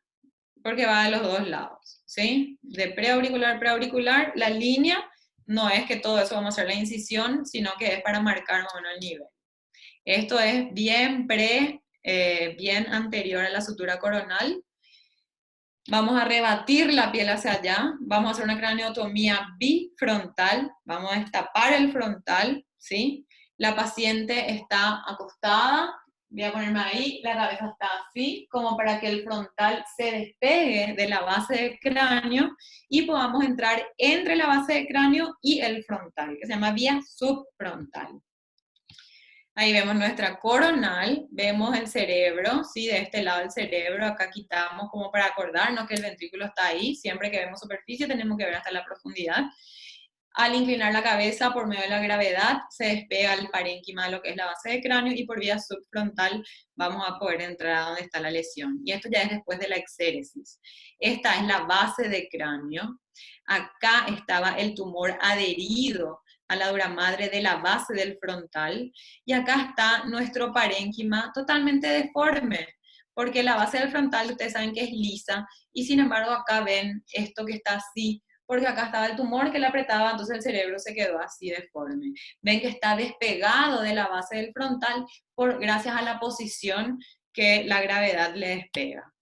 porque va de los dos lados, ¿sí? De preauricular a preauricular, la línea no es que todo eso vamos a hacer la incisión, sino que es para marcar más o menos el nivel. Esto es bien bien anterior a la sutura coronal. Vamos a rebatir la piel hacia allá, vamos a hacer una craniotomía bifrontal, vamos a destapar el frontal, ¿sí? La paciente está acostada, voy a ponerme ahí, la cabeza está así, como para que el frontal se despegue de la base del cráneo y podamos entrar entre la base del cráneo y el frontal, que se llama vía subfrontal. Ahí vemos nuestra coronal, vemos el cerebro, ¿sí? De este lado el cerebro, acá quitamos como para acordarnos que el ventrículo está ahí, siempre que vemos superficie tenemos que ver hasta la profundidad. Al inclinar la cabeza por medio de la gravedad, se despega el parénquima de lo que es la base del cráneo, y por vía subfrontal vamos a poder entrar a donde está la lesión. Y esto ya es después de la exéresis. Esta es la base del cráneo. Acá estaba el tumor adherido a la dura madre de la base del frontal, y acá está nuestro parénquima totalmente deforme, porque la base del frontal ustedes saben que es lisa, y sin embargo acá ven esto que está así, porque acá estaba el tumor que le apretaba, entonces el cerebro se quedó así deforme. Ven que está despegado de la base del frontal gracias a la posición que la gravedad le despega.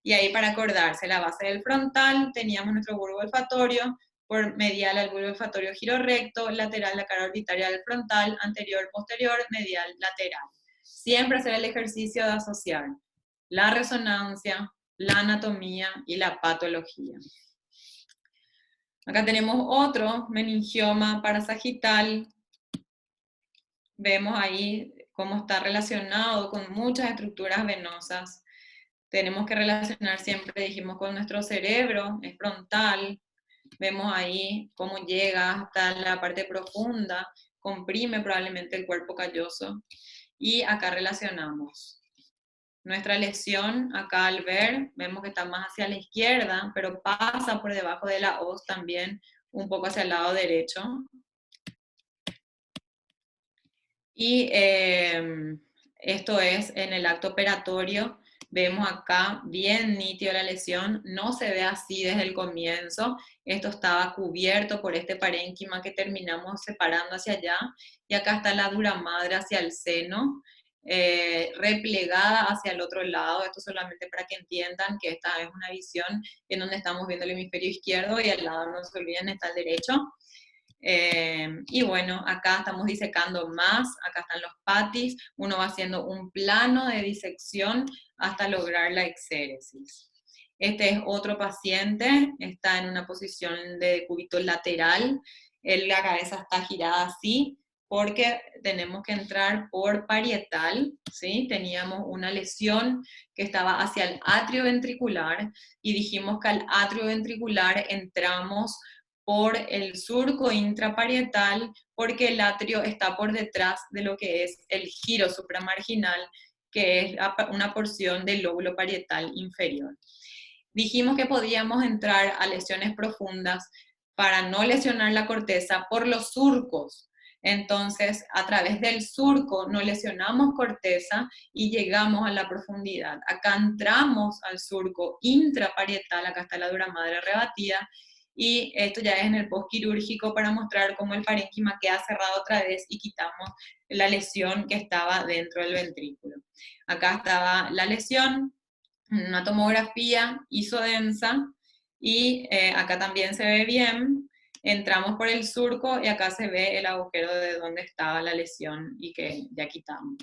Y ahí, para acordarse, la base del frontal, teníamos nuestro bulbo olfatorio, por medial al bulbo olfatorio giro recto, lateral la cara orbitaria del frontal, anterior, posterior, medial, lateral. Siempre hacer el ejercicio de asociar la resonancia, la anatomía y la patología. Acá tenemos otro meningioma parasagital, Vemos ahí cómo está relacionado con muchas estructuras venosas. Tenemos que relacionar siempre, dijimos, con nuestro cerebro, es frontal. Vemos ahí cómo llega hasta la parte profunda, comprime probablemente el cuerpo calloso. Y acá relacionamos. Nuestra lesión, acá al ver, vemos que está más hacia la izquierda, pero pasa por debajo de la hoz también, un poco hacia el lado derecho. Y esto es en el acto operatorio. Vemos acá bien nítido la lesión, no se ve así desde el comienzo, esto estaba cubierto por este parénquima que terminamos separando hacia allá, y acá está la dura madre hacia el seno, replegada hacia el otro lado, esto solamente para que entiendan que esta es una visión en donde estamos viendo el hemisferio izquierdo y al lado, no se olviden, está el derecho. Y bueno, acá estamos disecando más, acá están los patis, uno va haciendo un plano de disección hasta lograr la exéresis. Este es otro paciente, está en una posición de cúbito lateral, la cabeza está girada así, porque tenemos que entrar por parietal, ¿sí? Teníamos una lesión que estaba hacia el atrio ventricular, y dijimos que al atrio ventricular entramos por el surco intraparietal, porque el atrio está por detrás de lo que es el giro supramarginal, que es una porción del lóbulo parietal inferior. Dijimos que podíamos entrar a lesiones profundas para no lesionar la corteza por los surcos. Entonces, a través del surco no lesionamos corteza y llegamos a la profundidad. Acá entramos al surco intraparietal, acá está la dura madre rebatida, y esto ya es en el postquirúrgico para mostrar cómo el parénquima queda cerrado otra vez y quitamos la lesión que estaba dentro del ventrículo. Acá estaba la lesión, una tomografía isodensa, y acá también se ve bien. Entramos por el surco y acá se ve el agujero de donde estaba la lesión y que ya quitamos.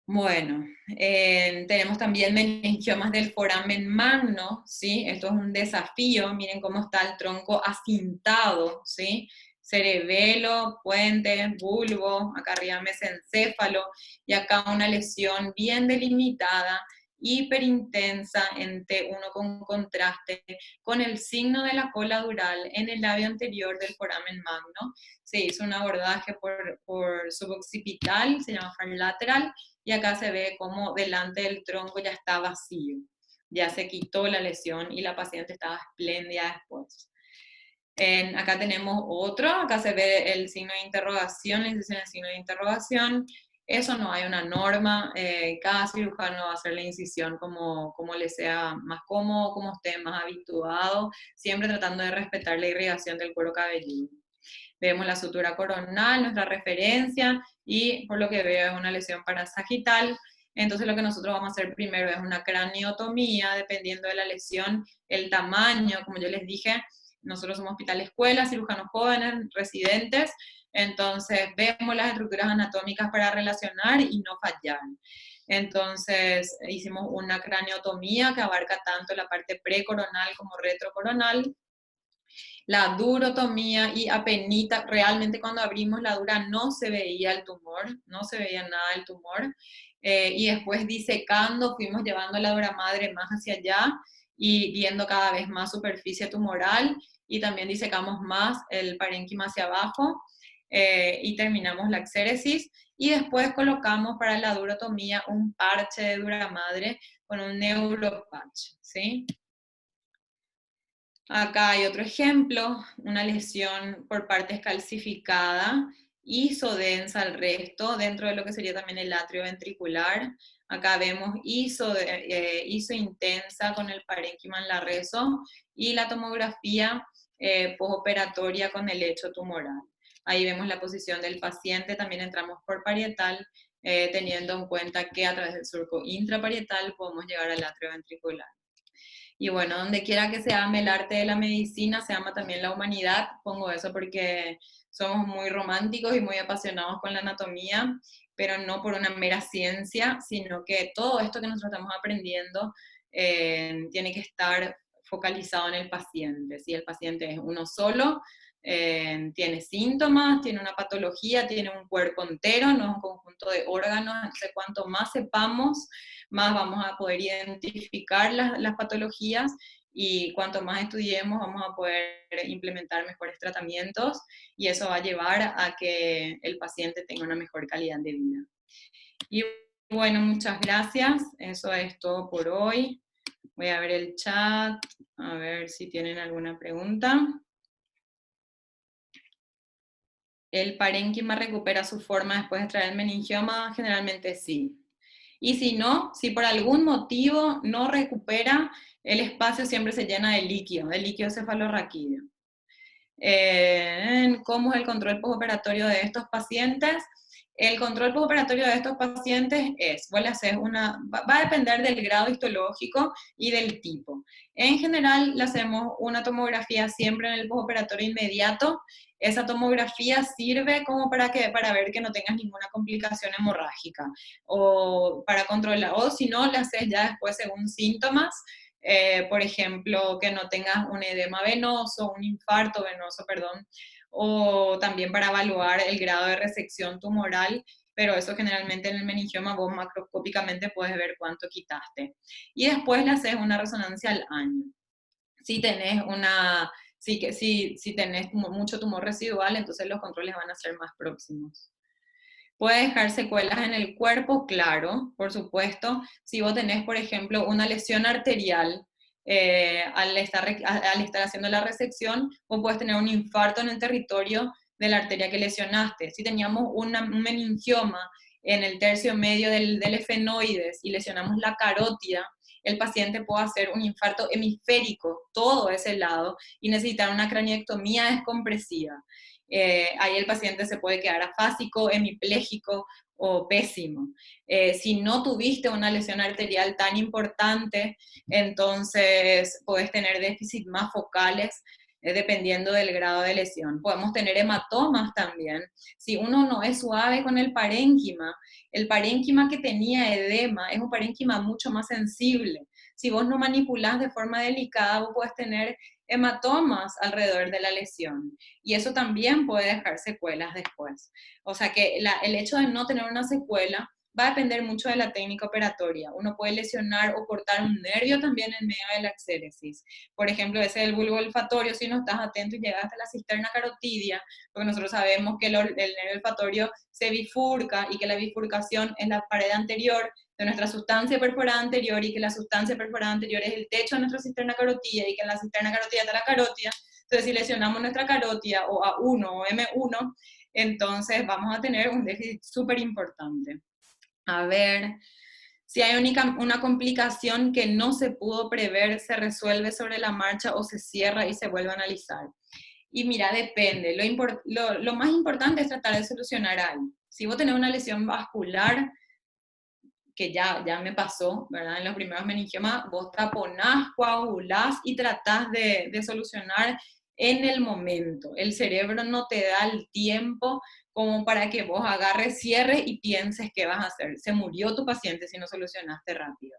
Bueno, tenemos también meningiomas del foramen magno, ¿sí? Esto es un desafío, miren cómo está el tronco acintado, ¿sí? Cerebelo, puente, bulbo, acá arriba mesencéfalo, y acá una lesión bien delimitada, hiperintensa en T1 con contraste, con el signo de la cola dural en el labio anterior del foramen magno. Se hizo un abordaje por suboccipital, se llama far lateral, y acá se ve como delante del tronco ya está vacío, ya se quitó la lesión y la paciente estaba espléndida después. Acá tenemos otro, acá se ve el signo de interrogación, la incisión del signo de interrogación. Eso no hay una norma, cada cirujano va a hacer la incisión como le sea más cómodo, como esté más habituado, siempre tratando de respetar la irrigación del cuero cabelludo. Vemos la sutura coronal, nuestra referencia, y por lo que veo es una lesión parasagital. Entonces lo que nosotros vamos a hacer primero es una craniotomía, dependiendo de la lesión, el tamaño, como yo les dije, nosotros somos hospital escuela, cirujanos jóvenes, residentes, entonces vemos las estructuras anatómicas para relacionar y no fallar. Entonces hicimos una craniotomía que abarca tanto la parte precoronal como retrocoronal. La durotomía, y apenita, realmente cuando abrimos la dura no se veía el tumor, no se veía nada del tumor, y después disecando fuimos llevando la dura madre más hacia allá y viendo cada vez más superficie tumoral, y también disecamos más el parénquima hacia abajo, y terminamos la exéresis, y después colocamos para la durotomía un parche de dura madre con un neuropatch, ¿sí? Acá hay otro ejemplo, una lesión por parte calcificada, isodensa al resto, dentro de lo que sería también el atrio ventricular. Acá vemos isointensa con el parénquima en la reso, y la tomografía postoperatoria con el lecho tumoral. Ahí vemos la posición del paciente, también entramos por parietal, teniendo en cuenta que a través del surco intraparietal podemos llegar al atrio ventricular. Y bueno, donde quiera que se ame el arte de la medicina, se ama también la humanidad. Pongo eso porque somos muy románticos y muy apasionados con la anatomía, pero no por una mera ciencia, sino que todo esto que nosotros estamos aprendiendo tiene que estar focalizado en el paciente. Si el paciente es uno solo, tiene síntomas, tiene una patología, tiene un cuerpo entero, no es un conjunto de órganos. Entonces, cuanto más sepamos, más vamos a poder identificar las patologías, y cuanto más estudiemos vamos a poder implementar mejores tratamientos, y eso va a llevar a que el paciente tenga una mejor calidad de vida. Y bueno, muchas gracias, eso es todo por hoy. Voy a ver el chat, a ver si tienen alguna pregunta. ¿El parénquima recupera su forma después de extraer el meningioma? Generalmente sí. Y si no, si por algún motivo no recupera, el espacio siempre se llena de líquido cefalorraquídeo. ¿Cómo es el control postoperatorio de estos pacientes? El control postoperatorio de estos pacientes vos le haces va a depender del grado histológico y del tipo. En general, le hacemos una tomografía siempre en el postoperatorio inmediato. Esa tomografía sirve como para ver que no tengas ninguna complicación hemorrágica, o para controlar, o si no, le haces ya después según síntomas. Por ejemplo, que no tengas un edema venoso, un infarto venoso, perdón, o también para evaluar el grado de resección tumoral, pero eso generalmente en el meningioma vos macroscópicamente puedes ver cuánto quitaste. Y después le haces una resonancia al año. Si tenés si tenés mucho tumor residual, entonces los controles van a ser más próximos. ¿Puede dejar secuelas en el cuerpo? Claro, por supuesto. Si vos tenés, por ejemplo, una lesión arterial, al estar haciendo la resección, vos puedes tener un infarto en el territorio de la arteria que lesionaste. Si teníamos un meningioma en el tercio medio del efenoides y lesionamos la carótida, el paciente puede hacer un infarto hemisférico, todo ese lado, y necesitar una craniectomía descompresiva. Ahí el paciente se puede quedar afásico, hemipléjico o pésimo. Si no tuviste una lesión arterial tan importante, entonces puedes tener déficits más focales, dependiendo del grado de lesión. Podemos tener hematomas también. Si uno no es suave con el parénquima que tenía edema es un parénquima mucho más sensible. Si vos no manipulás de forma delicada, vos puedes tener hematomas alrededor de la lesión, y eso también puede dejar secuelas después. O sea que el hecho de no tener una secuela va a depender mucho de la técnica operatoria. Uno puede lesionar o cortar un nervio también en medio de la exéresis. Por ejemplo, ese del bulbo olfatorio, si no estás atento y llegas hasta la cisterna carotidia, porque nosotros sabemos que el nervio olfatorio se bifurca, y que la bifurcación es la pared anterior de nuestra sustancia perforada anterior, y que la sustancia perforada anterior es el techo de nuestra cisterna carotidia, y que en la cisterna carotidia está la carótida. Entonces, si lesionamos nuestra carótida, o A1 o M1, entonces vamos a tener un déficit súper importante. A ver, si hay una complicación que no se pudo prever, ¿se resuelve sobre la marcha o se cierra y se vuelve a analizar? Y mira, depende. Lo más importante es tratar de solucionar algo. Si vos tenés una lesión vascular, que ya me pasó, ¿verdad? En los primeros meningiomas, vos taponás, coagulás y tratás de solucionar en el momento. El cerebro no te da el tiempo como para que vos agarres, cierres y pienses qué vas a hacer. Se murió tu paciente si no solucionaste rápido.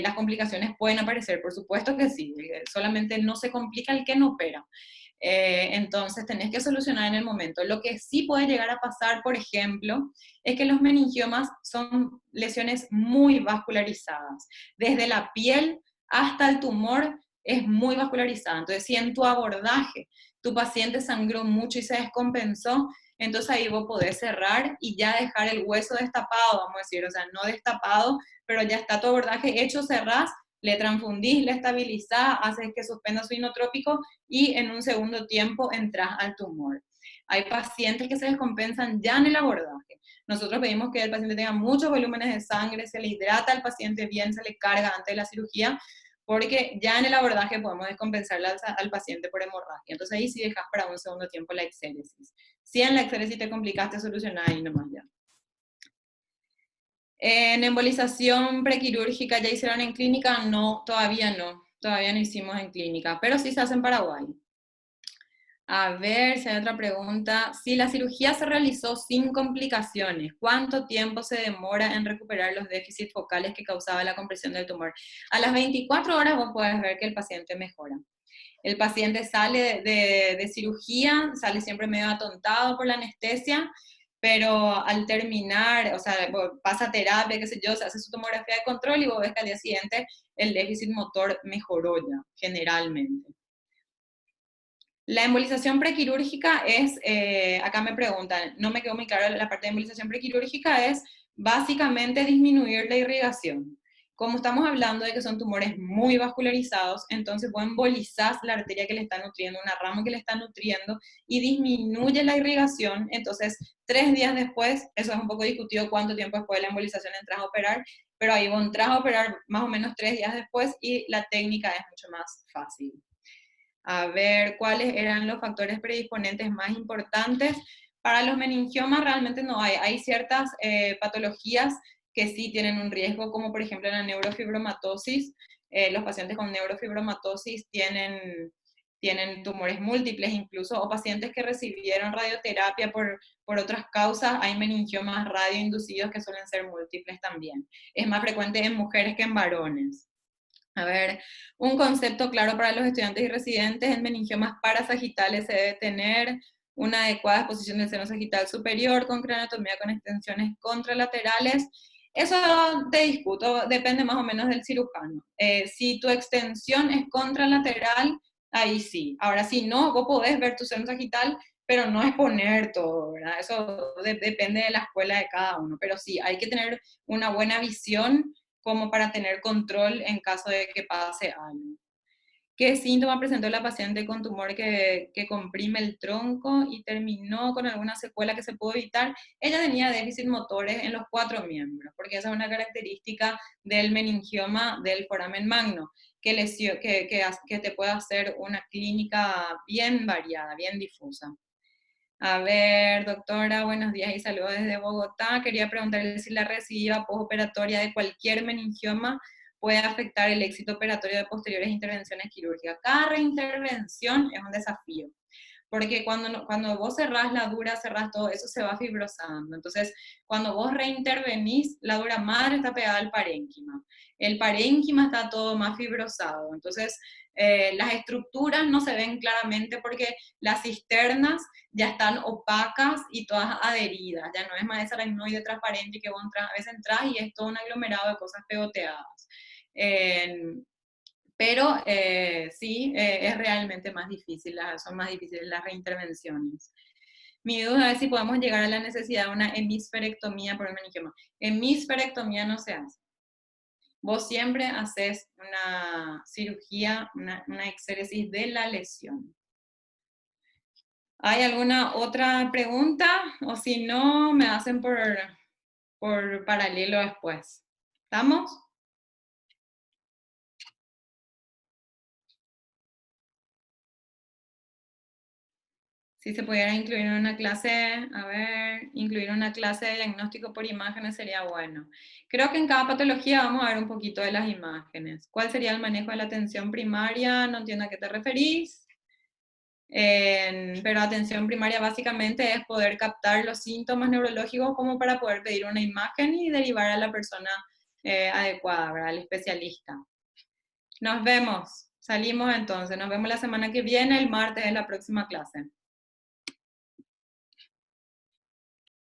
Las complicaciones pueden aparecer, por supuesto que sí, solamente no se complica el que no opera. Entonces tenés que solucionar en el momento. Lo que sí puede llegar a pasar, por ejemplo, es que los meningiomas son lesiones muy vascularizadas. Desde la piel hasta el tumor es muy vascularizada. Entonces, si en tu abordaje tu paciente sangró mucho y se descompensó, entonces ahí vos podés cerrar y ya dejar el hueso destapado, vamos a decir, o sea, no destapado, pero ya está tu abordaje hecho, cerrás, le transfundís, le estabilizás, haces que suspenda su inotrópico, y en un segundo tiempo entras al tumor. Hay pacientes que se descompensan ya en el abordaje. Nosotros pedimos que el paciente tenga muchos volúmenes de sangre, se le hidrata al paciente bien, se le carga antes de la cirugía, porque ya en el abordaje podemos descompensarle al paciente por hemorragia. Entonces ahí sí dejas para un segundo tiempo la exéresis. Si en la exéresis te complicaste, solucionar ahí nomás ya. En embolización prequirúrgica, ¿ya hicieron en clínica? No, todavía no hicimos en clínica, pero sí se hace en Paraguay. A ver si hay otra pregunta. Si la cirugía se realizó sin complicaciones, ¿cuánto tiempo se demora en recuperar los déficits focales que causaba la compresión del tumor? A las 24 horas vos podés ver que el paciente mejora. El paciente sale de cirugía, sale siempre medio atontado por la anestesia, pero al terminar, o sea, pasa terapia, qué sé yo, se hace su tomografía de control y vos ves que al día siguiente el déficit motor mejoró ya, generalmente. La embolización prequirúrgica es, acá me preguntan, no me quedó muy claro la parte de embolización prequirúrgica, es básicamente disminuir la irrigación. Como estamos hablando de que son tumores muy vascularizados, entonces vos embolizás la arteria que le está nutriendo, una rama que le está nutriendo, y disminuye la irrigación. Entonces, 3 días después, eso es un poco discutido cuánto tiempo después de la embolización entras a operar, pero ahí vos entras a operar más o menos 3 días después y la técnica es mucho más fácil. A ver cuáles eran los factores predisponentes más importantes. Para los meningiomas realmente no hay. Hay ciertas patologías que sí tienen un riesgo, como por ejemplo la neurofibromatosis. Los pacientes con neurofibromatosis tienen tumores múltiples incluso, o pacientes que recibieron radioterapia por otras causas, hay meningiomas radioinducidos que suelen ser múltiples también. Es más frecuente en mujeres que en varones. A ver, un concepto claro para los estudiantes y residentes: en meningiomas parasagitales se debe tener una adecuada exposición del seno sagital superior con craneotomía con extensiones contralaterales. Eso te discuto, depende más o menos del cirujano. Si tu extensión es contralateral, ahí sí. Ahora, si no, vos podés ver tu seno sagital, pero no exponer todo, ¿verdad? Eso depende de la escuela de cada uno. Pero sí, hay que tener una buena visión como para tener control en caso de que pase algo. ¿Qué síntoma presentó la paciente con tumor que comprime el tronco y terminó con alguna secuela que se pudo evitar? Ella tenía déficit motores en los 4 miembros, porque esa es una característica del meningioma del foramen magno, que te puede hacer una clínica bien variada, bien difusa. A ver, doctora, buenos días y saludos desde Bogotá. Quería preguntarle si la recidiva postoperatoria de cualquier meningioma puede afectar el éxito operatorio de posteriores intervenciones quirúrgicas. Cada reintervención es un desafío, porque cuando vos cerrás la dura, cerrás todo, eso se va fibrosando. Entonces, cuando vos reintervenís, la dura madre está pegada al parénquima. El parénquima está todo más fibrosado. Entonces, las estructuras no se ven claramente porque las cisternas ya están opacas y todas adheridas. Ya no es más esa aracnoide transparente que vos a veces entras y es todo un aglomerado de cosas pegoteadas. Pero sí, es realmente más difícil, son más difíciles las reintervenciones. Mi duda es si podemos llegar a la necesidad de una hemisferectomía por el meningioma. Hemisferectomía no se hace. Vos siempre haces una cirugía, una exéresis de la lesión. ¿Hay alguna otra pregunta? O si no, me hacen por paralelo después. ¿Estamos? Si se pudiera incluir en una clase, a ver, incluir una clase de diagnóstico por imágenes sería bueno. Creo que en cada patología vamos a ver un poquito de las imágenes. ¿Cuál sería el manejo de la atención primaria? No entiendo a qué te referís. Pero atención primaria básicamente es poder captar los síntomas neurológicos como para poder pedir una imagen y derivar a la persona adecuada, ¿verdad? Al especialista. Nos vemos. Salimos entonces. Nos vemos la semana que viene, el martes de la próxima clase.